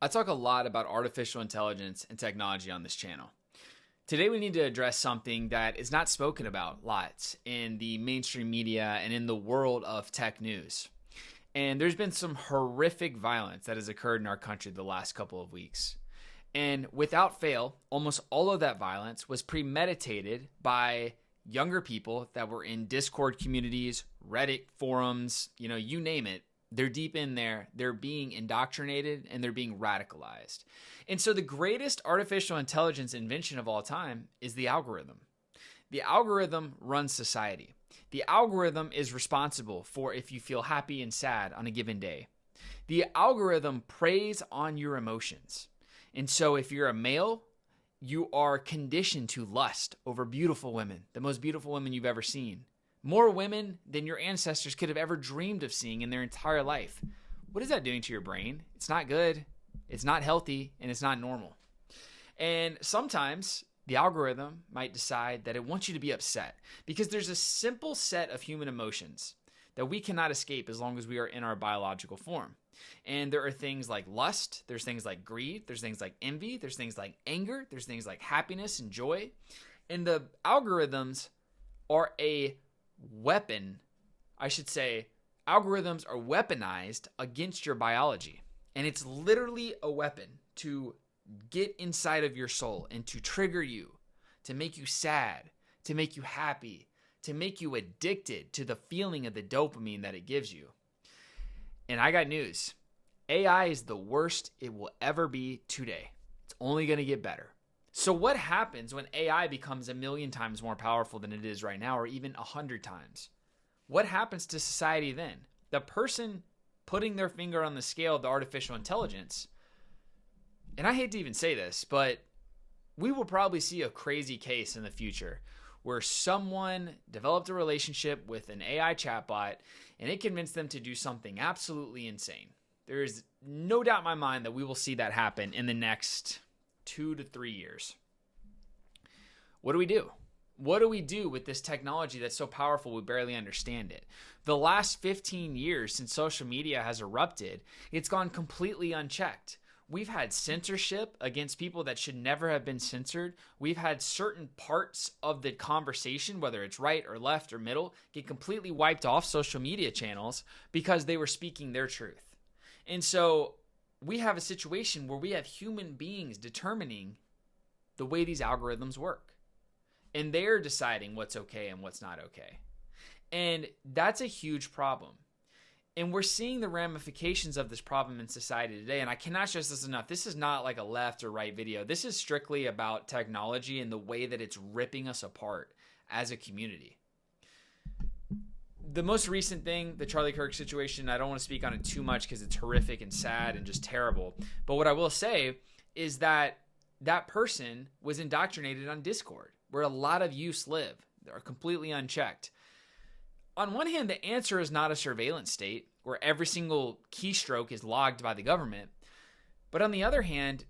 I talk a lot about artificial intelligence and technology on this channel. Today, we need to address something that is not spoken about lots in the mainstream media and in the world of tech news. And there's been some horrific violence that has occurred in our country the last couple of weeks. And without fail, almost all of that violence was premeditated by younger people that were in Discord communities, Reddit forums, you name it. They're deep in there. They're being indoctrinated and they're being radicalized. And so the greatest artificial intelligence invention of all time is the algorithm. The algorithm runs society. The algorithm is responsible for if you feel happy and sad on a given day. The algorithm preys on your emotions. And so if you're a male, you are conditioned to lust over beautiful women, the most beautiful women you've ever seen. More women than your ancestors could have ever dreamed of seeing in their entire life. What is that doing to your brain? It's not good, it's not healthy, and it's not normal. And sometimes the algorithm might decide that it wants you to be upset because there's a simple set of human emotions that we cannot escape as long as we are in our biological form. And there are things like lust, there's things like greed, there's things like envy, there's things like anger, there's things like happiness and joy. And the algorithms are a weapon. Algorithms are weaponized against your biology. And it's literally a weapon to get inside of your soul and to trigger you, to make you sad, to make you happy, to make you addicted to the feeling of the dopamine that it gives you. And I got news. AI is the worst it will ever be today. It's only going to get better. So what happens when AI becomes a million times more powerful than it is right now, or even 100 times? What happens to society then? The person putting their finger on the scale of the artificial intelligence, and I hate to even say this, but we will probably see a crazy case in the future where someone developed a relationship with an AI chatbot and it convinced them to do something absolutely insane. There is no doubt in my mind that we will see that happen in the next 2 to 3 years. What do we do? What do we do with this technology that's so powerful we barely understand it? The last 15 years since social media has erupted, it's gone completely unchecked. We've had censorship against people that should never have been censored. We've had certain parts of the conversation, whether it's right or left or middle, get completely wiped off social media channels because they were speaking their truth. And so we have a situation where we have human beings determining the way these algorithms work. And they're deciding what's okay and what's not okay. And that's a huge problem. And we're seeing the ramifications of this problem in society today. And I cannot stress this enough. This is not like a left or right video. This is strictly about technology and the way that it's ripping us apart as a community. The most recent thing, the Charlie Kirk situation, I don't want to speak on it too much because it's horrific and sad and just terrible. But what I will say is that that person was indoctrinated on Discord, where a lot of youths live. They're completely unchecked. On one hand, the answer is not a surveillance state where every single keystroke is logged by the government. But on the other hand,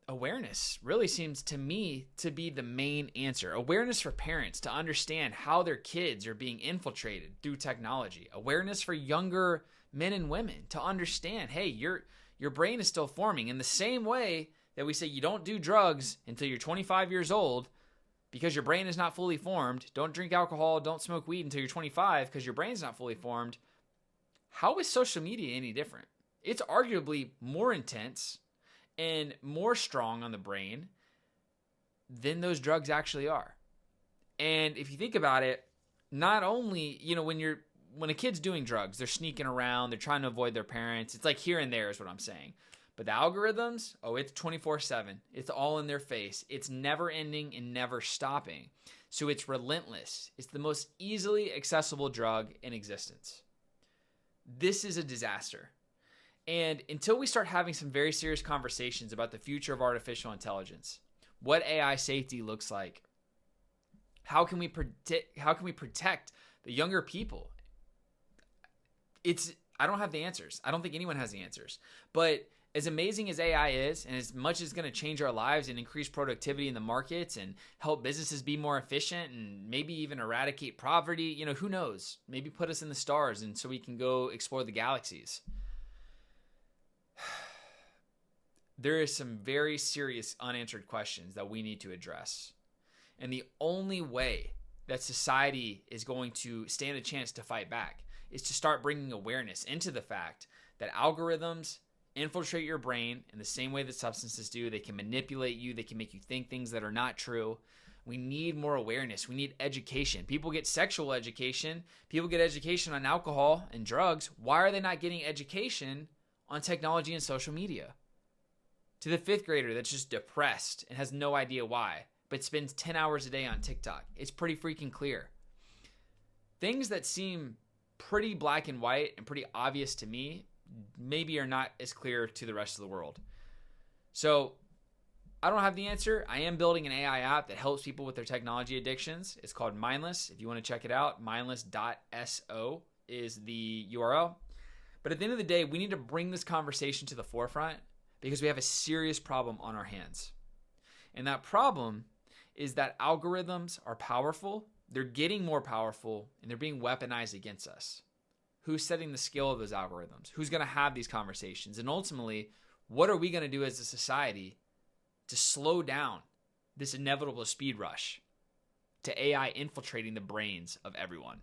awareness really seems to me to be the main answer. Awareness for parents to understand how their kids are being infiltrated through technology. Awareness for younger men and women to understand, hey, your brain is still forming. In the same way that we say you don't do drugs until you're 25 years old because your brain is not fully formed. Don't drink alcohol, don't smoke weed until you're 25 because your brain's not fully formed. How is social media any different? It's arguably more intense and more strong on the brain than those drugs actually are. And if you think about it, not only, when a kid's doing drugs, they're sneaking around, they're trying to avoid their parents. It's like here and there is what I'm saying. But the algorithms, it's 24/7. It's all in their face. It's never ending and never stopping. So it's relentless. It's the most easily accessible drug in existence. This is a disaster. And until we start having some very serious conversations about the future of artificial intelligence, what AI safety looks like, how can we protect the younger people? I don't have the answers. I don't think anyone has the answers. But as amazing as AI is, and as much as it's going to change our lives and increase productivity in the markets and help businesses be more efficient and maybe even eradicate poverty, who knows? Maybe put us in the stars and so we can go explore the galaxies. there is some very serious unanswered questions that we need to address. And the only way that society is going to stand a chance to fight back is to start bringing awareness into the fact that algorithms infiltrate your brain in the same way that substances do. They can manipulate you. They can make you think things that are not true. We need more awareness. We need education. People get sexual education. People get education on alcohol and drugs. Why are they not getting education on technology and social media? To the fifth grader that's just depressed and has no idea why, but spends 10 hours a day on TikTok, it's pretty freaking clear. Things that seem pretty black and white and pretty obvious to me maybe are not as clear to the rest of the world. So I don't have the answer. I am building an AI app that helps people with their technology addictions. It's called Mindless. If you want to check it out, mindless.so is the URL. But at the end of the day, we need to bring this conversation to the forefront because we have a serious problem on our hands. And that problem is that algorithms are powerful. They're getting more powerful and they're being weaponized against us. Who's setting the scale of those algorithms? Who's going to have these conversations? And ultimately, what are we going to do as a society to slow down this inevitable speed rush to AI infiltrating the brains of everyone?